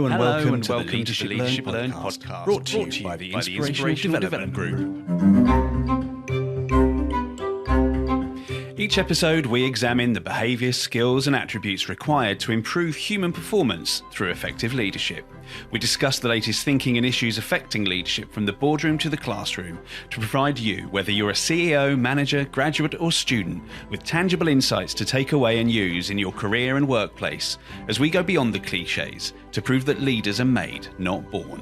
Hello and welcome to the Leadership Learn podcast, brought to you by the Inspirational Development Group. Each episode, we examine the behaviours, skills and attributes required to improve human performance through effective leadership. We discuss the latest thinking and issues affecting leadership from the boardroom to the classroom to provide you, whether you're a CEO, manager, graduate or student, with tangible insights to take away and use in your career and workplace as we go beyond the clichés to prove that leaders are made, not born.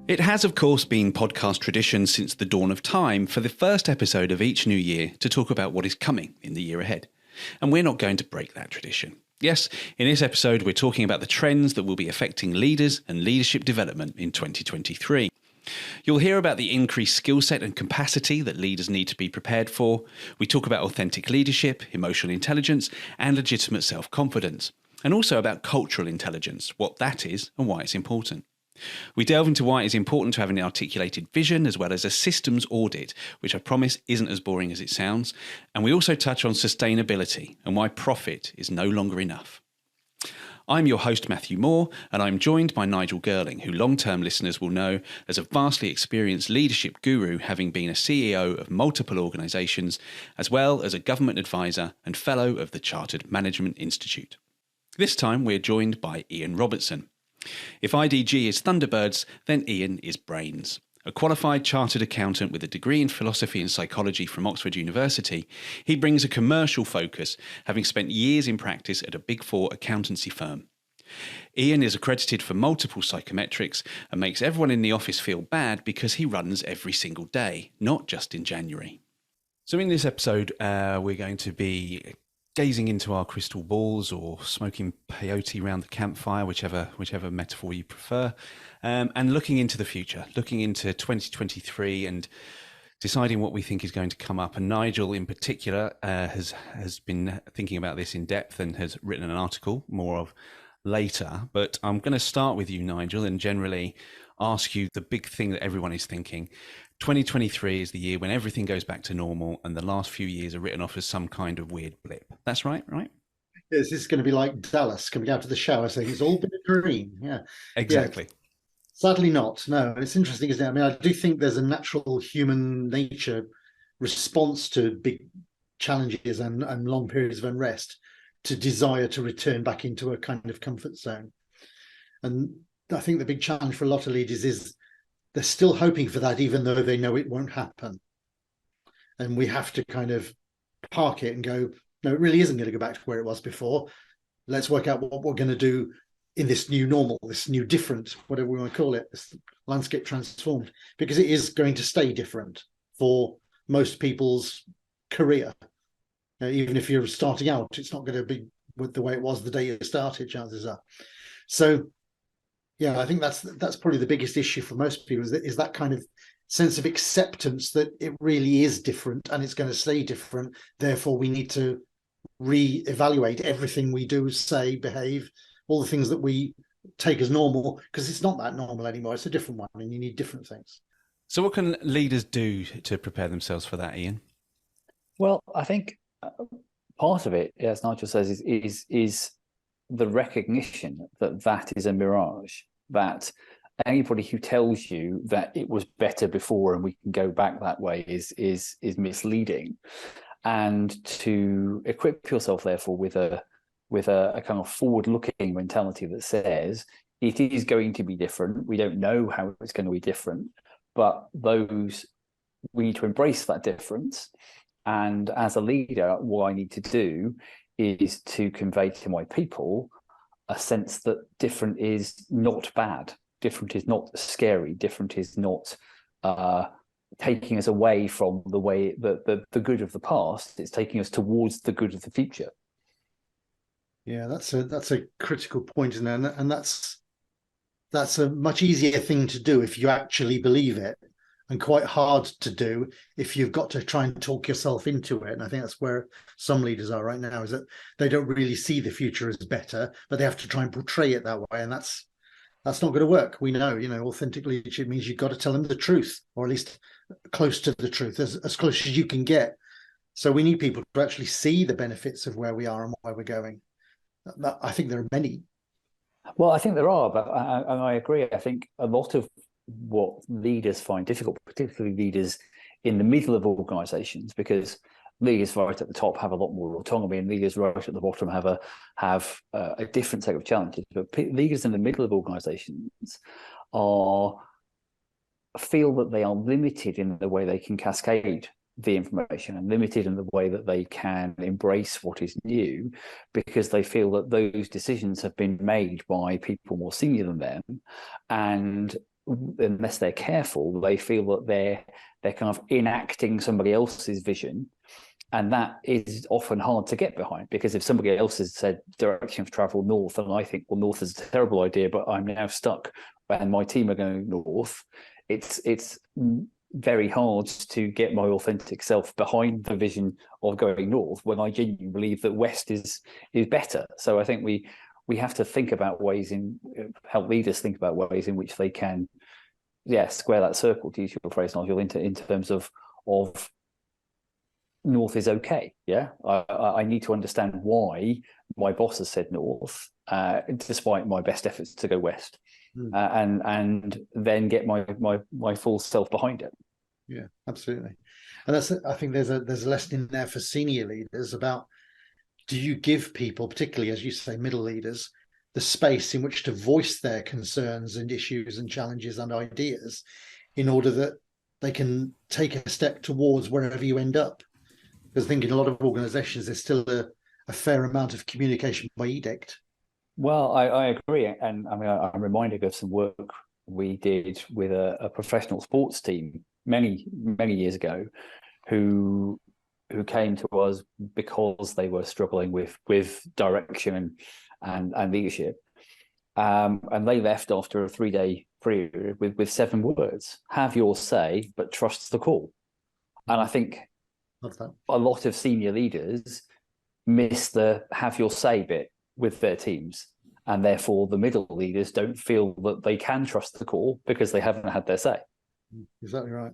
It has, of course, been podcast tradition since the dawn of time for the first episode of each new year to talk about what is coming in the year ahead. And we're not going to break that tradition. Yes, in this episode, we're talking about the trends that will be affecting leaders and leadership development in 2023. You'll hear about the increased skill set and capacity that leaders need to be prepared for. We talk about authentic leadership, emotional intelligence, and legitimate self-confidence. And also about cultural intelligence, what that is and why it's important. We delve into why it is important to have an articulated vision as well as a systems audit, which I promise isn't as boring as it sounds. And we also touch on sustainability and why profit is no longer enough. I'm your host, Matthew Moore, and I'm joined by Nigel Girling, who long-term listeners will know as a vastly experienced leadership guru, having been a CEO of multiple organisations, as well as a government advisor and fellow of the Chartered Management Institute. This time we're joined by Ian Robertson. If IDG is Thunderbirds, then Ian is Brains. A qualified chartered accountant with a degree in philosophy and psychology from Oxford University, he brings a commercial focus, having spent years in practice at a Big Four accountancy firm. Ian is accredited for multiple psychometrics and makes everyone in the office feel bad because he runs every single day, not just in January. So in this episode, we're going to be gazing into our crystal balls or smoking peyote around the campfire, whichever metaphor you prefer, and looking into the future, looking into 2023 and deciding what we think is going to come up. And Nigel in particular has been thinking about this in depth and has written an article, more of later. But I'm going to start with you, Nigel, and generally ask you the big thing that everyone is thinking. 2023 is the year when everything goes back to normal and the last few years are written off as some kind of weird blip. That's right? Yes, this is going to be like Dallas coming out of the shower saying it's all been a dream. Yeah, exactly. Yeah. Sadly not. No, it's interesting, isn't it? I mean, I do think there's a natural human nature response to big challenges and long periods of unrest to desire to return back into a kind of comfort zone. And I think the big challenge for a lot of leaders is they're still hoping for that, even though they know it won't happen. And we have to kind of park it and go, no, it really isn't going to go back to where it was before. Let's work out what we're going to do in this new normal, this new different, whatever we want to call it, this landscape transformed, because it is going to stay different for most people's career. Even if you're starting out, it's not going to be with the way it was the day you started, chances are. So, yeah, I think that's probably the biggest issue for most people is that kind of sense of acceptance that it really is different and it's going to stay different. Therefore, we need to re-evaluate everything we do, say, behave, all the things that we take as normal, because it's not that normal anymore. It's a different one and you need different things. So what can leaders do to prepare themselves for that, Ian? Well, I think part of it, as Nigel says, is the recognition that is a mirage, that anybody who tells you that it was better before and we can go back that way is misleading. And to equip yourself, therefore, with a kind of forward-looking mentality that says it is going to be different. We don't know how it's going to be different, but we need to embrace that difference. And as a leader, what I need to do is to convey to my people a sense that different is not bad. Different is not scary. Different is not taking us away from the good of the past. It's taking us towards the good of the future. Yeah, that's a critical point, isn't it? And that's a much easier thing to do if you actually believe it, and quite hard to do if you've got to try and talk yourself into it. And I think that's where some leaders are right now, is that they don't really see the future as better, but they have to try and portray it that way. And that's not going to work. We know, authentic leadership means you've got to tell them the truth, or at least close to the truth, as close as you can get. So we need people to actually see the benefits of where we are and where we're going. I think there are many. Well, I think there are, but I agree. I think a lot of what leaders find difficult, particularly leaders in the middle of organisations, because leaders right at the top have a lot more autonomy, and leaders right at the bottom have a different set of challenges. But leaders in the middle of organisations feel that they are limited in the way they can cascade the information, and limited in the way that they can embrace what is new, because they feel that those decisions have been made by people more senior than them, and unless they're careful, they feel that they're kind of enacting somebody else's vision. And that is often hard to get behind, because if somebody else has said direction of travel north, and I think, well, north is a terrible idea, but I'm now stuck and my team are going north, it's very hard to get my authentic self behind the vision of going north when I genuinely believe that west is better. So I think we have to think about ways help leaders think about ways in which they can, square that circle, to use your phrase, Nigel, in terms of north is okay. I need to understand why my boss has said north, despite my best efforts to go west, and then get my full self behind it. Yeah, absolutely. And I think there's a lesson in there for senior leaders about, do you give people, particularly as you say, middle leaders, the space in which to voice their concerns and issues and challenges and ideas, in order that they can take a step towards wherever you end up? Because I think in a lot of organizations, there's still a fair amount of communication by edict. Well, I agree. And I mean, I'm reminded of some work we did with a professional sports team many years ago, who came to us because they were struggling with direction and leadership, and they left after a 3-day period with 7 words: have your say, but trust the call. And I think a lot of senior leaders miss the have your say bit with their teams, and therefore the middle leaders don't feel that they can trust the call because they haven't had their say. Exactly right.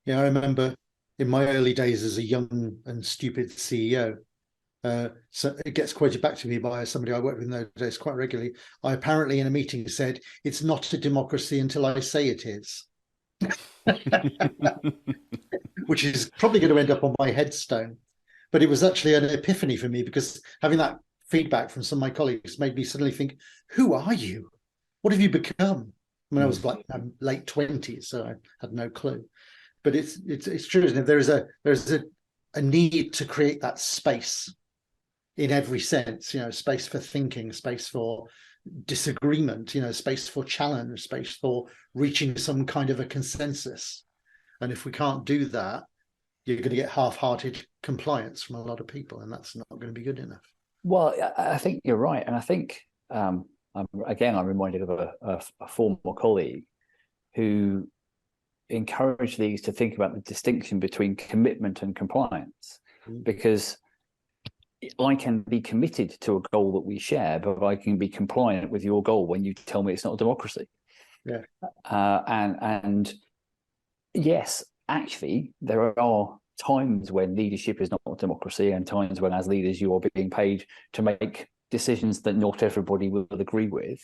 Yeah, I remember in my early days as a young and stupid CEO, so it gets quoted back to me by somebody I worked with in those days quite regularly. I apparently in a meeting said, "It's not a democracy until I say it is." Which is probably going to end up on my headstone. But it was actually an epiphany for me, because having that feedback from some of my colleagues made me suddenly think, who are you? What have you become? I mean, I was like late 20s, so I had no clue. But it's true, isn't it? There's a need to create that space in every sense, space for thinking, space for disagreement, space for challenge, space for reaching some kind of a consensus. And if we can't do that, you're going to get half-hearted compliance from a lot of people, and that's not going to be good enough. Well, I think you're right. And I think, I'm reminded of a former colleague who encouraged these to think about the distinction between commitment and compliance, because I can be committed to a goal that we share, but I can be compliant with your goal when you tell me it's not a democracy. Yeah. And yes, actually, there are times when leadership is not a democracy, and times when, as leaders, you are being paid to make decisions that not everybody will agree with.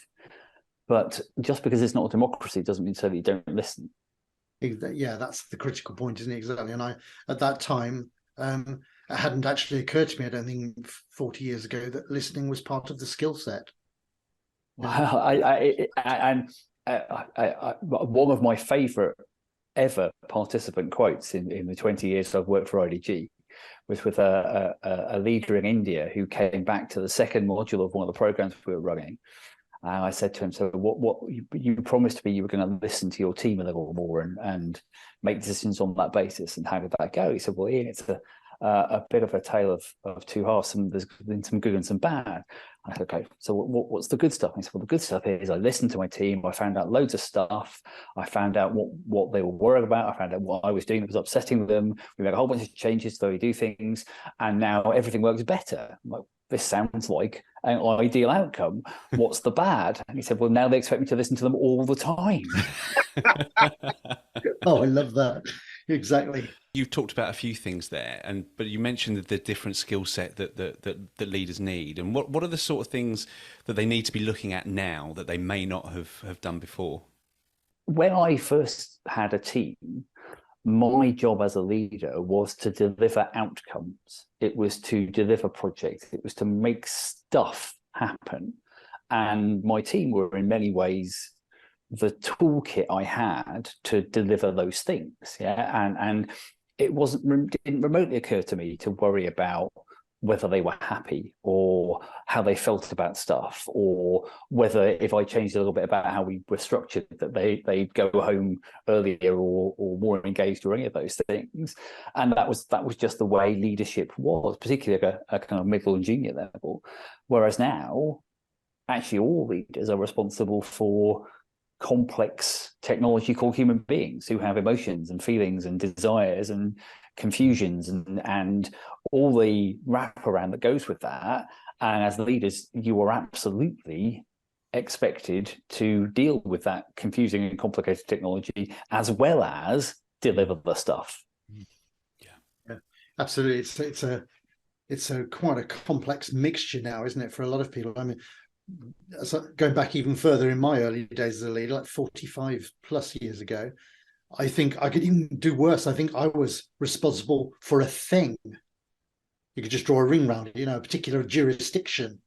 But just because it's not a democracy doesn't mean so that you don't listen. Yeah, that's the critical point, isn't it? Exactly. And at that time, it hadn't actually occurred to me, I don't think, 40 years ago, that listening was part of the skill set. Well, one of my favorite ever participant quotes in the 20 years I've worked for IDG was with a leader in India who came back to the second module of one of the programs we were running. And I said to him, so what you promised me you were going to listen to your team a little more and make decisions on that basis. And how did that go? He said, well, Ian, it's a bit of a tale of two halves. There's been some good and some bad. I said, okay, so what's the good stuff? And he said, well, the good stuff is I listened to my team. I found out loads of stuff. I found out what they were worried about. I found out what I was doing that was upsetting them. We made a whole bunch of changes to the way we do things. And now everything works better. I'm like, this sounds like an ideal outcome. What's the bad? And he said, well, now they expect me to listen to them all the time. Oh, I love that. Exactly. You've talked about a few things there, but you mentioned the different skill set that leaders need. And what are the sort of things that they need to be looking at now that they may not have done before? When I first had a team, my job as a leader was to deliver outcomes. It was to deliver projects. It was to make stuff happen. And my team were in many ways the toolkit I had to deliver those things. Yeah. And it didn't remotely occur to me to worry about whether they were happy or how they felt about stuff, or whether if I changed a little bit about how we were structured, that they'd go home earlier or more engaged, or any of those things. And that was just the way leadership was, particularly at a kind of middle and junior level. Whereas now, actually all leaders are responsible for complex technology called human beings, who have emotions and feelings and desires and confusions and all the wraparound that goes with that. And as leaders, you are absolutely expected to deal with that confusing and complicated technology, as well as deliver the stuff. Yeah, absolutely. It's a quite a complex mixture now, isn't it, for a lot of people? I mean, going back even further in my early days as a leader, like 45 plus years ago, I think I could even do worse. I think I was responsible for a thing. You could just draw a ring around it, a particular jurisdiction.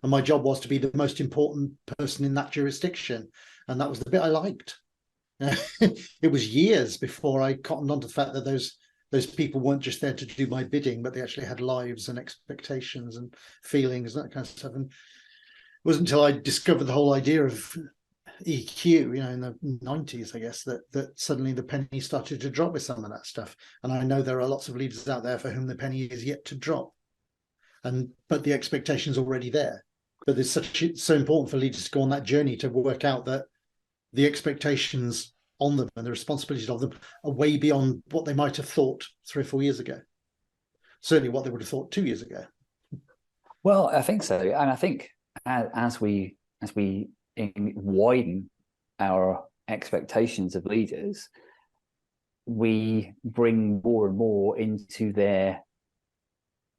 And my job was to be the most important person in that jurisdiction. And that was the bit I liked. It was years before I cottoned on to the fact that those people weren't just there to do my bidding, but they actually had lives and expectations and feelings and that kind of stuff. And it wasn't until I discovered the whole idea of EQ, in the 90s, I guess, that suddenly the penny started to drop with some of that stuff. And I know there are lots of leaders out there for whom the penny is yet to drop, but the expectation's already there. But it's so important for leaders to go on that journey to work out that the expectations on them and the responsibilities of them are way beyond what they might have thought 3 or 4 years ago. Certainly what they would have thought 2 years ago. Well, I think so. And I think as we widen our expectations of leaders, we bring more and more into their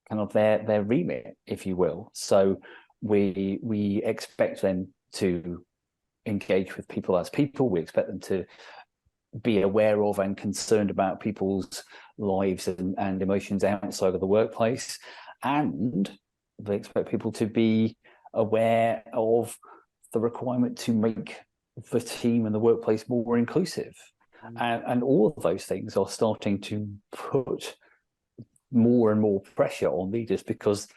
kind of their remit, if you will. So we expect them to engage with people as people. We expect them to be aware of and concerned about people's lives and emotions outside of the workplace. And they expect people to be aware of the requirement to make the team and the workplace more inclusive. And all of those things are starting to put more and more pressure on leaders, because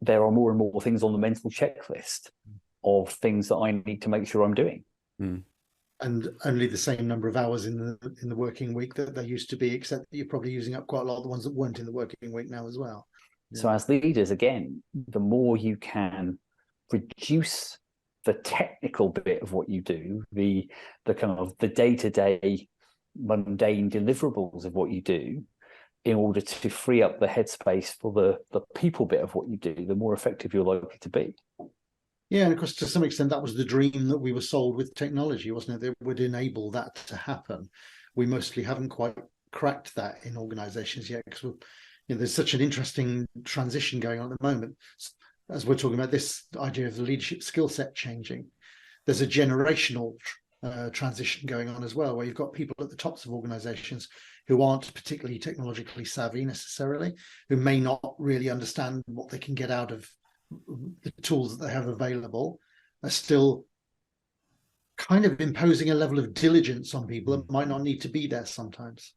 there are more and more things on the mental checklist of things that I need to make sure I'm doing. And only the same number of hours in the working week that there used to be, except that you're probably using up quite a lot of the ones that weren't in the working week now as well. So as leaders, again, the more you can reduce the technical bit of what you do, the kind of the day-to-day mundane deliverables of what you do, in order to free up the headspace for the people bit of what you do, the more effective you're likely to be. Yeah, and of course, to some extent, that was the dream that we were sold with technology, wasn't it? That would enable that to happen. We mostly haven't quite cracked that in organizations yet, because there's such an interesting transition going on at the moment. As we're talking about this idea of the leadership skill set changing, there's a generational transition going on as well, where you've got people at the tops of organizations who aren't particularly technologically savvy necessarily, who may not really understand what they can get out of the tools that they have available, are still kind of imposing a level of diligence on people that might not need to be there sometimes.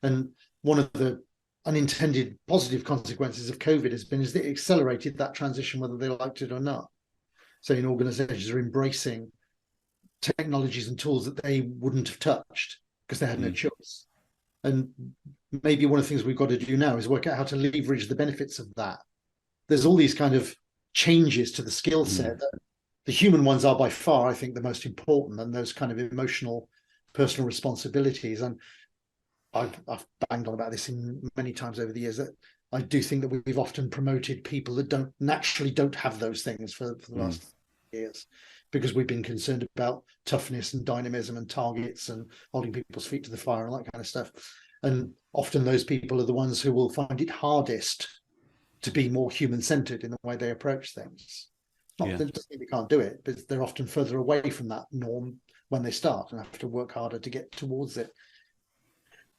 And one of the unintended positive consequences of COVID is that it accelerated that transition, whether they liked it or not. So organizations are embracing technologies and tools that they wouldn't have touched because they had no choice. And maybe one of the things we've got to do now is work out how to leverage the benefits of that. There's all these kind of changes to the skill set. The human ones are by far, I think, the most important, and those kind of emotional, personal responsibilities. And I've banged on about this many times over the years, that I do think that we've often promoted people that don't have those things for the last years, because we've been concerned about toughness and dynamism and targets and holding people's feet to the fire and all that kind of stuff. And often those people are the ones who will find it hardest to be more human-centered in the way they approach things. Not that it doesn't mean they can't do it, but they're often further away from that norm when they start and have to work harder to get towards it.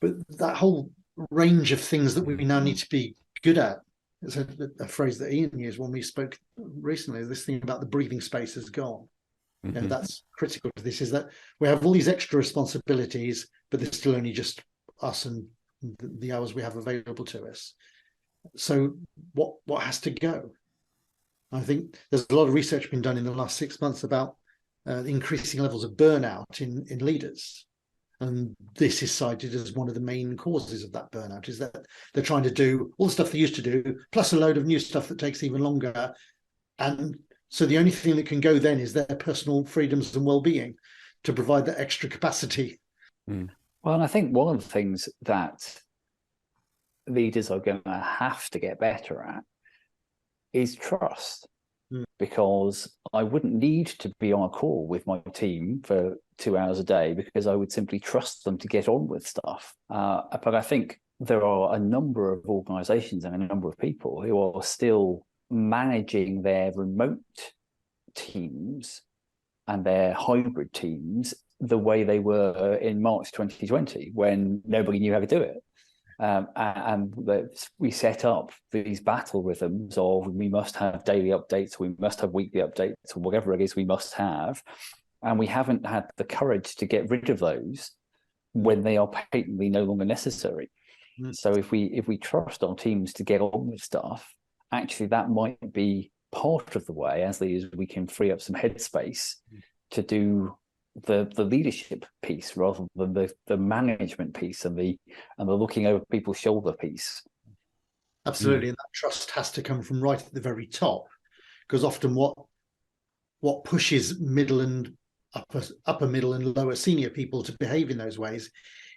But that whole range of things that we now need to be good at, is a phrase that Ian used when we spoke recently. This thing about the breathing space is gone. You know, that's critical to this, is that we have all these extra responsibilities, but there's still only just us and the hours we have available to us. So what has to go? I think there's a lot of research been done in the last 6 months about increasing levels of burnout in leaders. And this is cited as one of the main causes of that burnout, is that they're trying to do all the stuff they used to do, plus a load of new stuff that takes even longer. And so the only thing that can go then is their personal freedoms and well-being to provide that extra capacity. Well, and I think one of the things that leaders are going to have to get better at is trust. Because I wouldn't need to be on a call with my team for 2 hours a day, because I would simply trust them to get on with stuff. But I think there are a number of organizations and a number of people who are still managing their remote teams and their hybrid teams the way they were in March 2020, when nobody knew how to do it. And we set up these battle rhythms of, we must have daily updates, we must have weekly updates, or whatever it is we must have. And we haven't had the courage to get rid of those when they are patently no longer necessary. So if we trust our teams to get on with stuff, actually that might be part of the way, as leaders, we can free up some headspace to do the leadership piece rather than the management piece and the looking over people's shoulder piece. Absolutely. And that trust has to come from right at the very top, because often what pushes middle and upper middle and lower senior people to behave in those ways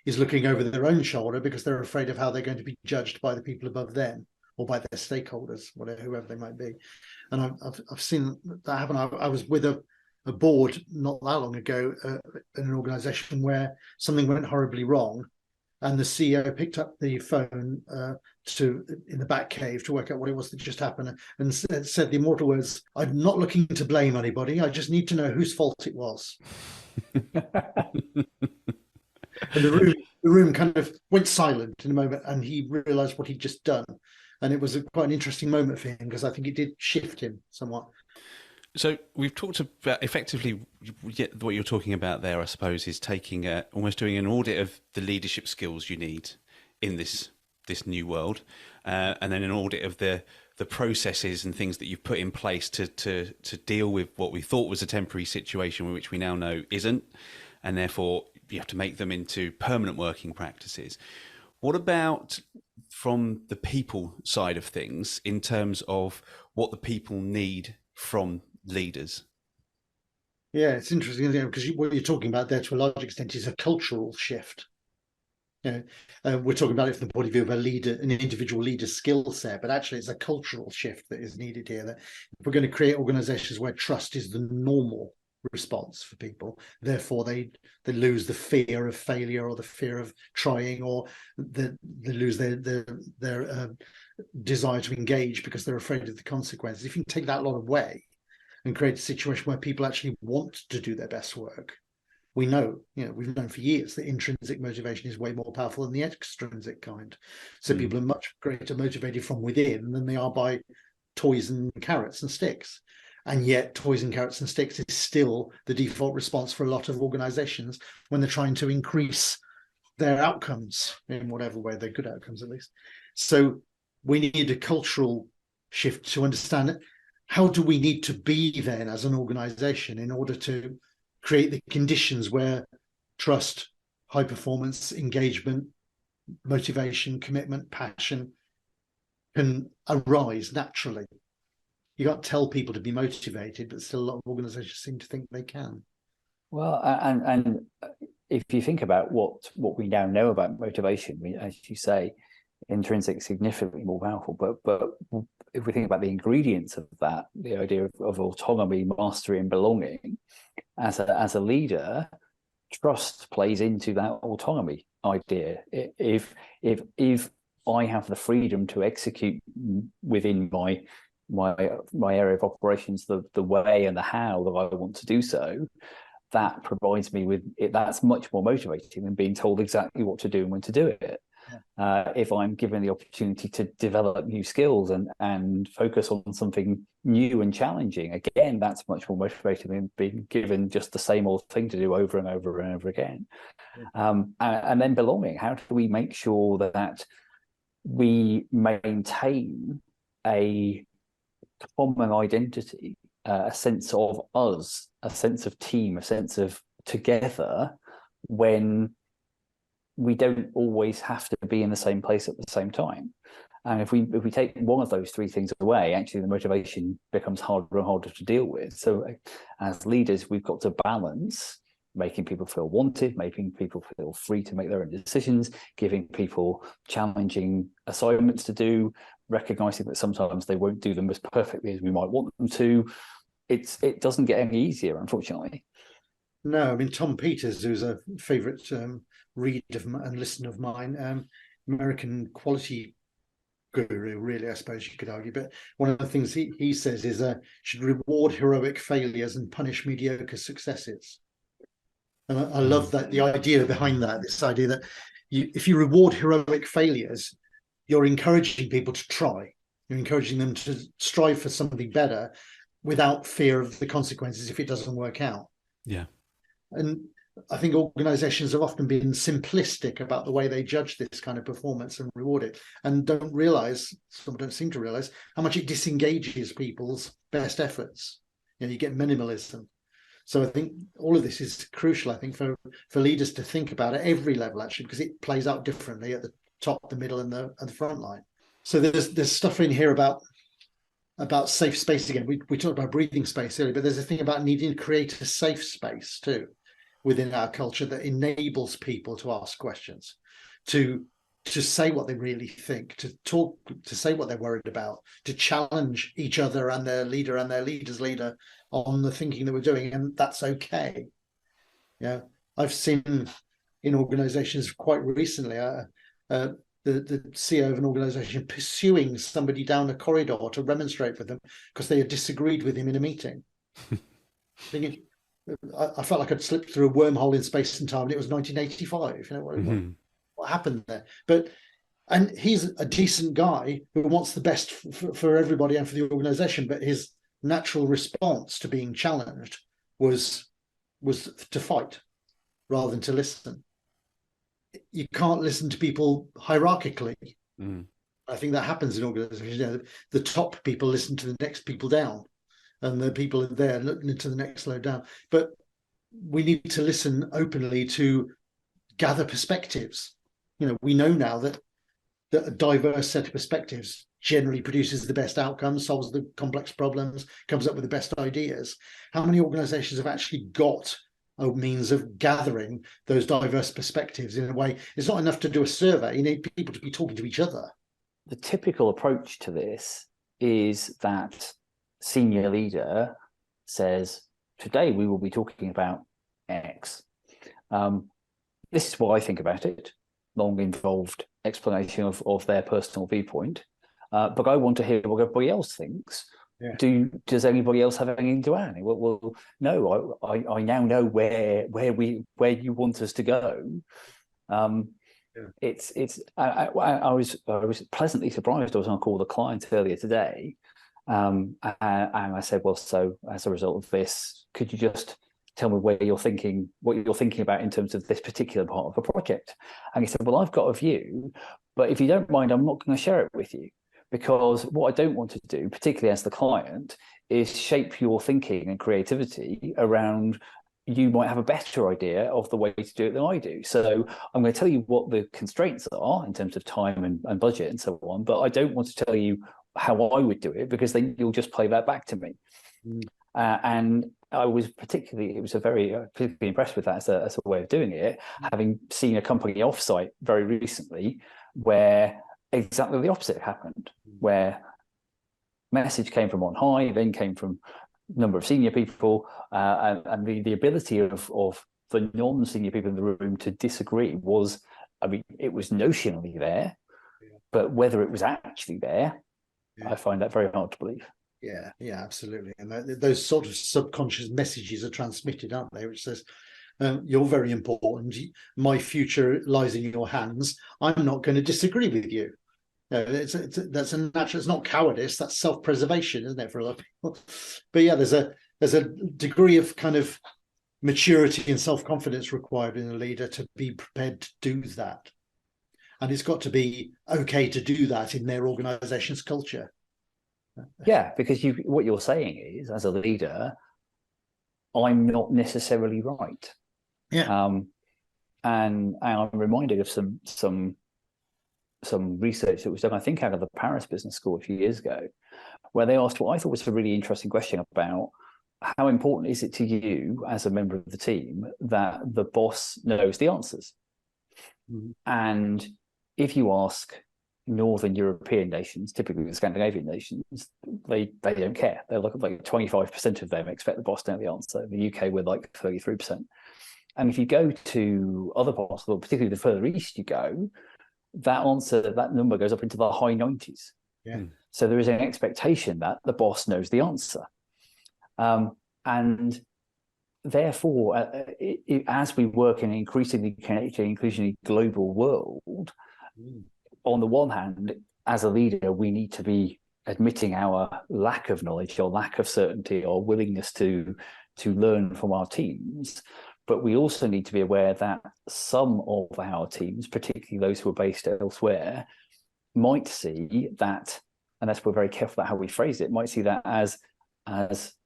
is looking over their own shoulder, because they're afraid of how they're going to be judged by the people above them or by their stakeholders, whoever they might be. And I've seen that happen. I was with a board not that long ago in an organization where something went horribly wrong, and the CEO picked up the phone in the back cave to work out what it was that just happened, and said the immortal words, "I'm not looking to blame anybody, I just need to know whose fault it was." And the room kind of went silent in a moment, and he realized what he'd just done, and it was quite an interesting moment for him, because I think it did shift him somewhat. So we've talked about, effectively, what you're talking about there, I suppose, is taking almost doing an audit of the leadership skills you need in this new world, and then an audit of the processes and things that you've put in place to deal with what we thought was a temporary situation, which we now know isn't, and therefore you have to make them into permanent working practices. What about from the people side of things, in terms of what the people need from leaders? Yeah, it's interesting, because what you're talking about there to a large extent is a cultural shift. We're talking about it from the point of view of an individual leader's skill set, but actually it's a cultural shift that is needed here. That if we're going to create organizations where trust is the normal response for people, therefore they lose the fear of failure or the fear of trying, or they lose their desire to engage because they're afraid of the consequences. If you can take that lot away and create a situation where people actually want to do their best work, we've known for years that intrinsic motivation is way more powerful than the extrinsic kind. So people are much greater motivated from within than they are by toys and carrots and sticks. And yet toys and carrots and sticks is still the default response for a lot of organizations when they're trying to increase their outcomes in whatever way, they're good outcomes at least. So we need a cultural shift to understand it. How do we need to be then as an organization in order to create the conditions where trust, high performance, engagement, motivation, commitment, passion can arise naturally? You can't tell people to be motivated, but still a lot of organizations seem to think they can. Well, and if you think about what we now know about motivation, as you say, intrinsic significantly more powerful, but if we think about the ingredients of that, the idea of autonomy, mastery, and belonging, as a leader, trust plays into that autonomy idea. If I have the freedom to execute within my area of operations the way and the how that I want to do so, that provides me with it. That's much more motivating than being told exactly what to do and when to do it. If I'm given the opportunity to develop new skills and focus on something new and challenging, again, that's much more motivating than being given just the same old thing to do over and over and over again. And then belonging. How do we make sure that we maintain a common identity, a sense of us, a sense of team, a sense of together, when we don't always have to be in the same place at the same time? And if we take one of those three things away, actually the motivation becomes harder and harder to deal with. So as leaders, we've got to balance making people feel wanted, making people feel free to make their own decisions, giving people challenging assignments to do, recognizing that sometimes they won't do them as perfectly as we might want them to. It doesn't get any easier, unfortunately. No, I mean, Tom Peters, who's a favorite read and listen of mine, American quality guru, really, I suppose you could argue. But one of the things he says is should reward heroic failures and punish mediocre successes. And I love that, the idea behind that, this idea that if you reward heroic failures, you're encouraging people to try. You're encouraging them to strive for something better without fear of the consequences if it doesn't work out. Yeah. And I think organizations have often been simplistic about the way they judge this kind of performance and reward it, and some don't seem to realize how much it disengages people's best efforts. You get minimalism. So I think all of this is crucial, I think, for leaders to think about at every level, actually, because it plays out differently at the top, the middle, and the front line. So there's stuff in here about safe space again. We talked about breathing space earlier, but there's a thing about needing to create a safe space too within our culture that enables people to ask questions, to say what they really think, to say what they're worried about, to challenge each other and their leader and their leader's leader on the thinking that we're doing, and that's okay. I've seen in organizations quite recently the CEO of an organization pursuing somebody down a corridor to remonstrate with them because they had disagreed with him in a meeting. Thinking, I felt like I'd slipped through a wormhole in space and time, and it was 1985. What happened there? And he's a decent guy who wants the best for everybody and for the organization, but his natural response to being challenged was to fight rather than to listen. You can't listen to people hierarchically. I think that happens in organizations. The top people listen to the next people down, and the people there looking into the next low down. But we need to listen openly to gather perspectives. We know now that a diverse set of perspectives generally produces the best outcomes, solves the complex problems, comes up with the best ideas. How many organizations have actually got a means of gathering those diverse perspectives in a way? It's not enough to do a survey. You need people to be talking to each other. The typical approach to this is that senior leader says, today we will be talking about X. This is what I think about it. Long involved explanation of their personal viewpoint. But I want to hear what everybody else thinks. Yeah. Does anybody else have anything to add? Well, no. I now know where you want us to go. I was pleasantly surprised. I was on a call with a client earlier today, and I said, well, so as a result of this, could you just tell me what you're thinking about in terms of this particular part of the project? And he said, well, I've got a view, but if you don't mind, I'm not going to share it with you, because what I don't want to do, particularly as the client, is shape your thinking and creativity around you might have a better idea of the way to do it than I do. So I'm going to tell you what the constraints are in terms of time and budget and so on, but I don't want to tell you how I would do it, because then you'll just play that back to me. And I was particularly impressed with that as a way of doing it, having seen a company offsite very recently where exactly the opposite happened, where message came from on high, then came from a number of senior people, and the ability of the non-senior people in the room to disagree was, I mean, it was notionally there, but whether it was actually there, I find that very hard to believe. Yeah, absolutely. And those sort of subconscious messages are transmitted, aren't they? Which says, you're very important. My future lies in your hands. I'm not going to disagree with you. That's a natural. It's not cowardice. That's self-preservation, isn't it, for a lot of people? But yeah, there's a degree of kind of maturity and self-confidence required in a leader to be prepared to do that, and it's got to be okay to do that in their organization's culture. Yeah, because what you're saying is, as a leader, I'm not necessarily right. Yeah. And I'm reminded of some research that was done, I think, out of the Paris Business School a few years ago, where they asked what I thought was a really interesting question about how important is it to you as a member of the team that the boss knows the answers? Mm-hmm. And if you ask Northern European nations, typically the Scandinavian nations, they don't care. They're like 25% of them expect the boss to know the answer. In the UK, we're like 33%. And if you go to other parts of the world, particularly the further east you go, that number goes up into the high 90s. Yeah. So there is an expectation that the boss knows the answer. And therefore, as we work in an increasingly connected, increasingly global world, on the one hand, as a leader, we need to be admitting our lack of knowledge or lack of certainty or willingness to learn from our teams. But we also need to be aware that some of our teams, particularly those who are based elsewhere, might see that, unless we're very careful about how we phrase it, might see that as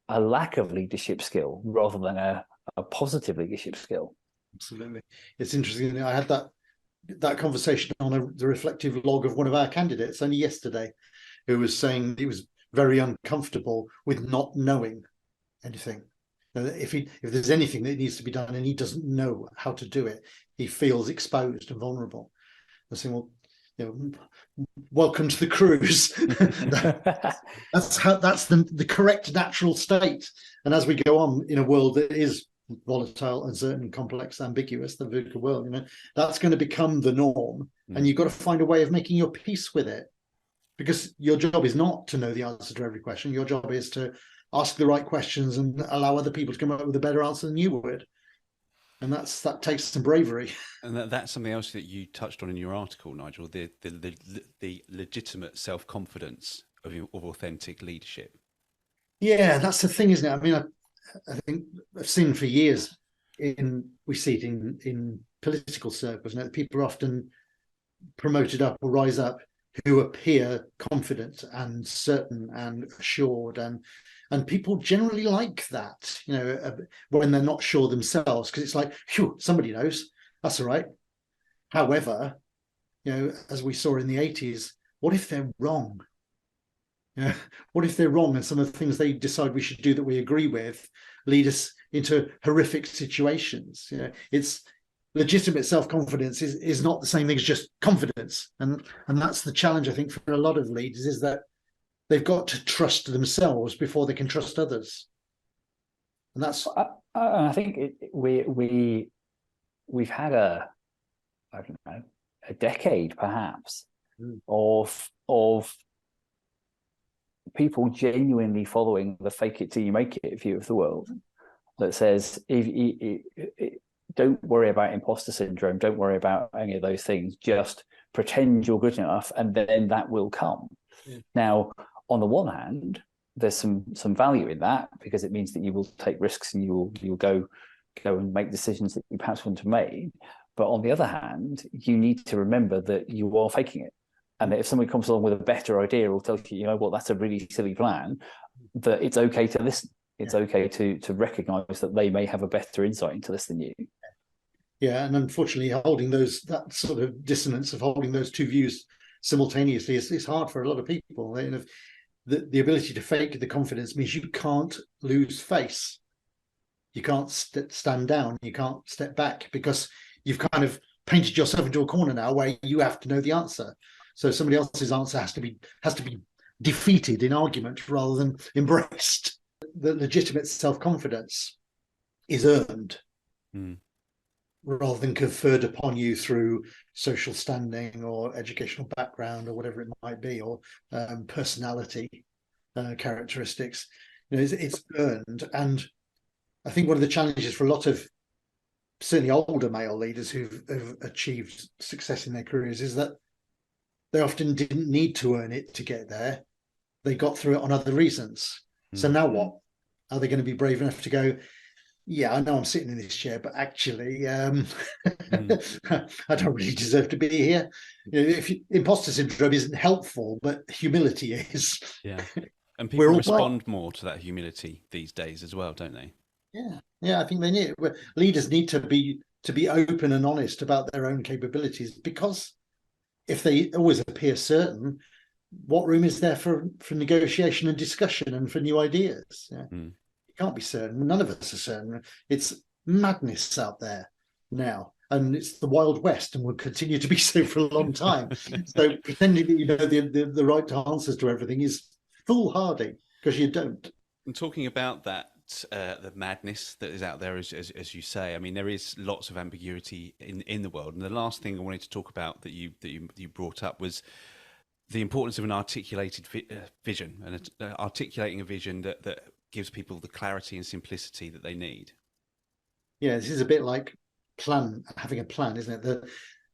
a lack of leadership skill rather than a positive leadership skill. Absolutely. It's interesting. I had that conversation on the reflective log of one of our candidates only yesterday, who was saying he was very uncomfortable with not knowing anything. If there's anything that needs to be done and he doesn't know how to do it, he feels exposed and vulnerable. I saying, well, welcome to the cruise. That's the correct natural state. And as we go on in a world that is volatile, uncertain, complex, ambiguous, the virtual world, that's going to become the norm. And you've got to find a way of making your peace with it, because your job is not to know the answer to every question. Your job is to ask the right questions and allow other people to come up with a better answer than you would. And that takes some bravery. And that's something else that you touched on in your article, Nigel, the legitimate self-confidence of authentic leadership. Yeah, that's the thing, isn't it? I mean, I think I've seen for years, we see it in political circles, that people are often promoted up or rise up who appear confident and certain and assured, and people generally like that, when they're not sure themselves, because it's like, phew, somebody knows, that's all right. However, as we saw in the 80s, what if they're wrong? What if they're wrong and some of the things they decide we should do that we agree with lead us into horrific situations? It's legitimate self-confidence is not the same thing as just confidence, and that's the challenge, I think, for a lot of leaders, is that they've got to trust themselves before they can trust others. And that's I think we've had a decade perhaps of people genuinely following the fake it till you make it view of the world that says, don't worry about imposter syndrome, don't worry about any of those things, just pretend you're good enough and then that will come. Now, on the one hand, there's some value in that, because it means that you will take risks and you'll go and make decisions that you perhaps wouldn't have made. But on the other hand, you need to remember that you are faking it, and that if somebody comes along with a better idea or tells you, that's a really silly plan, that it's okay to listen. It's okay to recognize that they may have a better insight into this than you. Yeah, and unfortunately, holding that sort of dissonance of holding those two views simultaneously is hard for a lot of people. The ability to fake the confidence means you can't lose face. You can't stand down. You can't step back, because you've kind of painted yourself into a corner now where you have to know the answer. So somebody else's answer has to be defeated in argument rather than embraced. The legitimate self-confidence is earned. rather than conferred upon you through social standing or educational background or whatever it might be, or personality characteristics. It's earned. And I think one of the challenges for a lot of certainly older male leaders who've achieved success in their careers is that they often didn't need to earn it to get there. They got through it on other reasons. So now what? Are they going to be brave enough to go, yeah, I know I'm sitting in this chair, but actually, I don't really deserve to be here. Imposter syndrome isn't helpful, but humility is. Yeah, and people respond more to that humility these days as well, don't they? Yeah, I think they need it. Leaders need to be open and honest about their own capabilities, because if they always appear certain, what room is there for negotiation and discussion and for new ideas? You can't be certain. None of us are certain. It's madness out there now, and it's the Wild West, and will continue to be so for a long time. So pretending that you know the right answers to everything is foolhardy, because you don't. And talking about that, the madness that is out there, as you say, I mean, there is lots of ambiguity in the world. And the last thing I wanted to talk about that you brought up was the importance of an articulated vision, and articulating a vision that gives people the clarity and simplicity that they need. Yeah, this is a bit like having a plan, isn't it?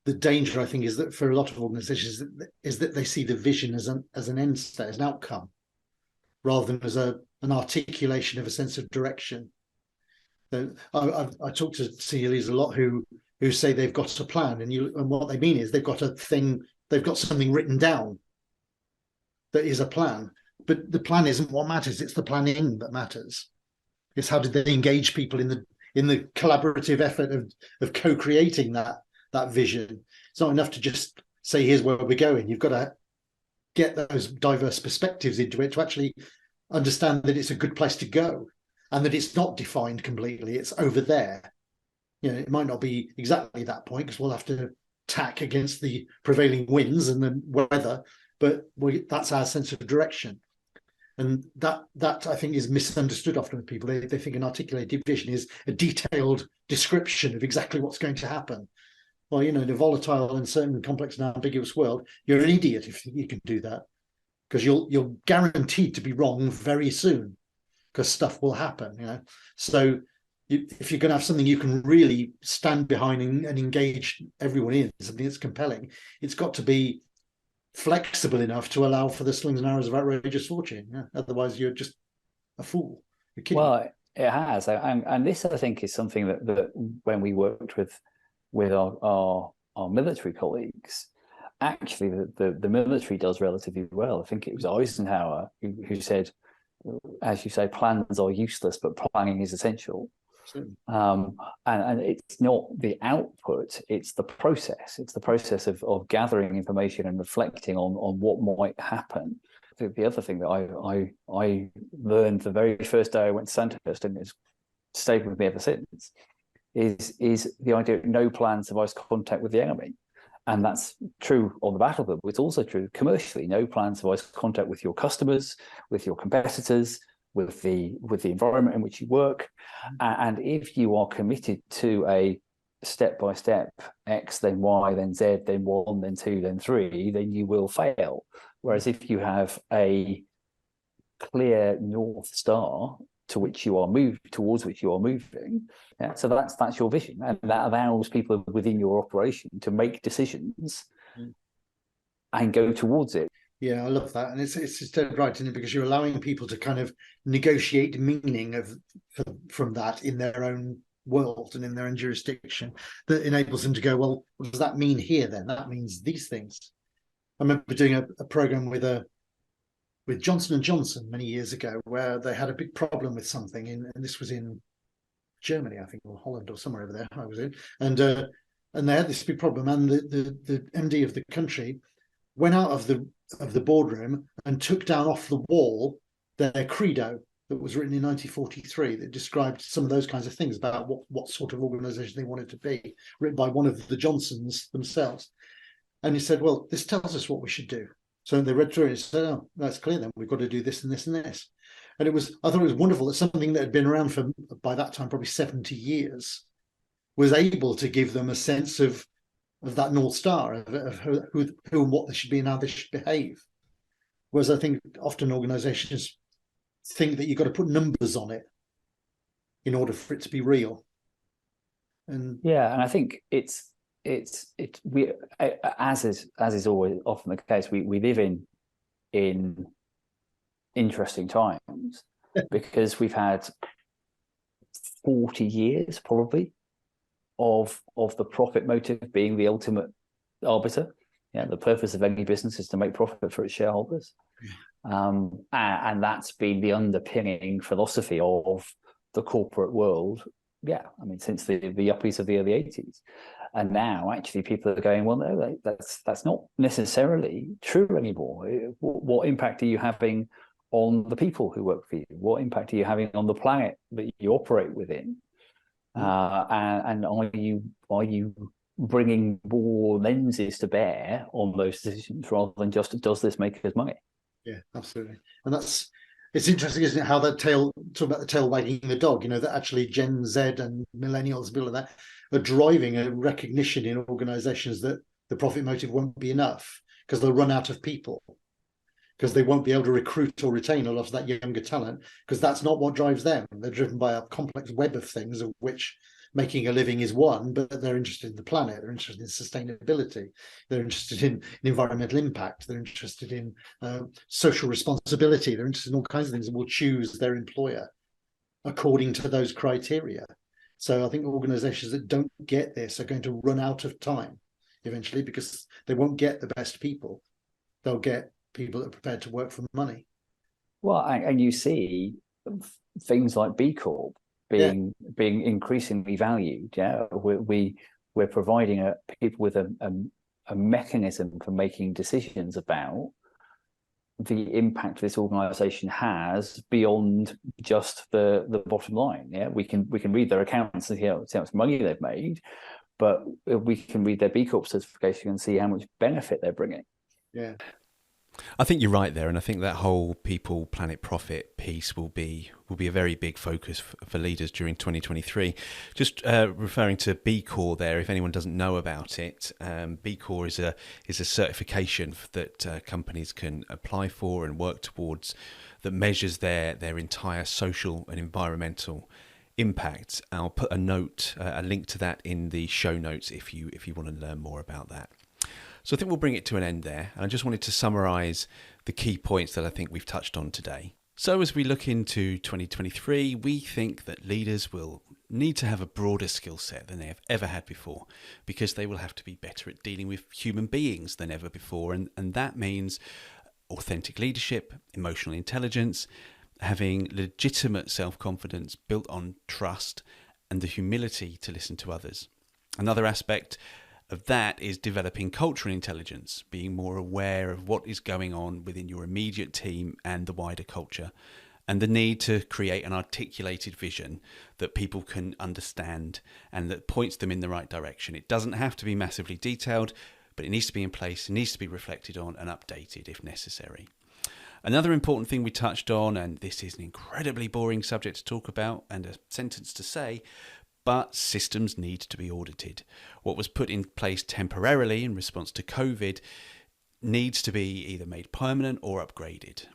The danger, I think, is that for a lot of organizations is that they see the vision as an end state, as an outcome, rather than as an articulation of a sense of direction. So I talk to senior leaders a lot who say they've got a plan, and what they mean is they've got something written down that is a plan. But the plan isn't what matters; it's the planning that matters. It's how did they engage people in the collaborative effort of co-creating that vision. It's not enough to just say, here's where we're going. You've got to get those diverse perspectives into it to actually understand that it's a good place to go, and that it's not defined completely. It's over there. It might not be exactly that point, because we'll have to tack against the prevailing winds and the weather, but that's our sense of direction. And that I think is misunderstood often with people. They think an articulated vision is a detailed description of exactly what's going to happen. Well, in a volatile, uncertain, complex, and ambiguous world, you're an idiot if you can do that, because you're guaranteed to be wrong very soon, because stuff will happen. So if you're going to have something you can really stand behind and engage everyone in, something that's compelling, it's got to be flexible enough to allow for the slings and arrows of outrageous fortune. Otherwise, you're just a fool. You're kidding. Well, it has, and this I think is something that when we worked with our military colleagues, actually the military does relatively well. I think it was Eisenhower who said, as you say, plans are useless, but planning is essential. And it's not the output, it's the process. It's the process of gathering information and reflecting on what might happen. The other thing that I learned the very first day I went to Sandhurst, and it's stayed with me ever since, is the idea of no plan survives contact with the enemy. And that's true on the battlefield, but it's also true commercially. No plan survives contact with your customers, with your competitors, with the environment in which you work. And if you are committed to a step-by-step X, then Y, then Z, then 1, then 2, then 3, then you will fail. Whereas if you have a clear North Star towards which you are moving, so that's your vision, and that allows people within your operation to make decisions and go towards it. Yeah, I love that, and it's dead right, isn't it? Because you're allowing people to kind of negotiate meaning from that in their own world and in their own jurisdiction. That enables them to go, well, what does that mean here? Then that means these things. I remember doing a program with Johnson & Johnson many years ago, where they had a big problem with something, and this was in Germany, I think, or Holland, or somewhere over there I was in, and they had this big problem, and the MD of the country went out of the boardroom and took down off the wall their credo that was written in 1943 that described some of those kinds of things about what sort of organization they wanted to be, written by one of the Johnsons themselves. And he said, well, this tells us what we should do. So they read through it and said, oh, that's clear then. We've got to do this and this and this. And I thought it was wonderful that something that had been around for, by that time, probably 70 years, was able to give them a sense of that North Star, of who and what they should be and how they should behave. Whereas I think often organizations think that you've got to put numbers on it in order for it to be real. And I think it's we, as is always often the case, we live in interesting times because we've had 40 years probably of the profit motive being the ultimate arbiter. The purpose of any business is to make profit for its shareholders. And that's been the underpinning philosophy of the corporate world. Since the yuppies of the early 80s. And now actually people are going, well, no, that's not necessarily true anymore. What impact are you having on the people who work for you? What impact are you having on the planet that you operate within? And are you bringing more lenses to bear on those decisions rather than just, does this make us money? Yeah, absolutely. And it's interesting, isn't it, how talk about the tail wagging the dog, that actually Gen Z and millennials, people like that, are driving a recognition in organizations that the profit motive won't be enough because they'll run out of people, because they won't be able to recruit or retain a lot of that younger talent, because that's not what drives them. They're driven by a complex web of things, of which making a living is one, but they're interested in the planet, they're interested in sustainability, they're interested in environmental impact, they're interested in social responsibility, they're interested in all kinds of things, and will choose their employer according to those criteria. So I think organizations that don't get this are going to run out of time eventually, because they won't get the best people. They'll get people that are prepared to work for money. Well, and you see things like B Corp being increasingly valued. We're providing people with a mechanism for making decisions about the impact this organization has beyond just the bottom line. We can read their accounts and see how much money they've made, but we can read their B Corp certification and see how much benefit they're bringing. Yeah. I think you're right there, and I think that whole people, planet, profit piece will be a very big focus for leaders during 2023. Just referring to B Corp there, if anyone doesn't know about it, B Corp is a certification that companies can apply for and work towards that measures their entire social and environmental impact. I'll put a link to that in the show notes if you want to learn more about that. So I think we'll bring it to an end there. And I just wanted to summarise the key points that I think we've touched on today. So as we look into 2023, we think that leaders will need to have a broader skill set than they have ever had before, because they will have to be better at dealing with human beings than ever before. And that means authentic leadership, emotional intelligence, having legitimate self-confidence built on trust, and the humility to listen to others. Another aspect of that is developing cultural intelligence, being more aware of what is going on within your immediate team and the wider culture, and the need to create an articulated vision that people can understand and that points them in the right direction. It doesn't have to be massively detailed, but it needs to be in place, it needs to be reflected on and updated if necessary. Another important thing we touched on, and this is an incredibly boring subject to talk about and a sentence to say, but systems need to be audited. What was put in place temporarily in response to COVID needs to be either made permanent or upgraded.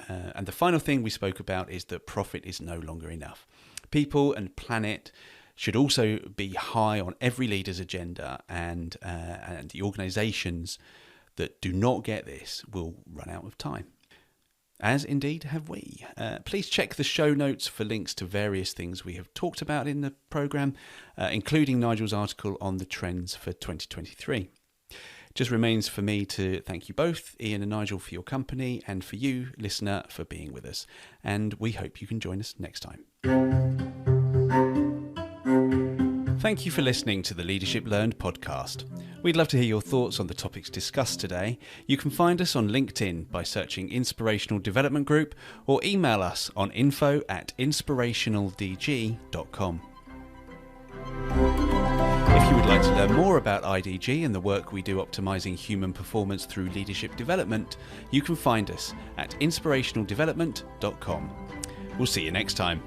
And the final thing we spoke about is that profit is no longer enough. People and planet should also be high on every leader's agenda, and the organisations that do not get this will run out of time. As indeed have we. Please check the show notes for links to various things we have talked about in the programme, including Nigel's article on the trends for 2023. Just remains for me to thank you both, Ian and Nigel, for your company, and for you, listener, for being with us. And we hope you can join us next time. Thank you for listening to the Leadership Learned podcast. We'd love to hear your thoughts on the topics discussed today. You can find us on LinkedIn by searching Inspirational Development Group, or email us on info@inspirationaldg.com. If you would like to learn more about IDG and the work we do optimising human performance through leadership development, you can find us at inspirationaldevelopment.com. We'll see you next time.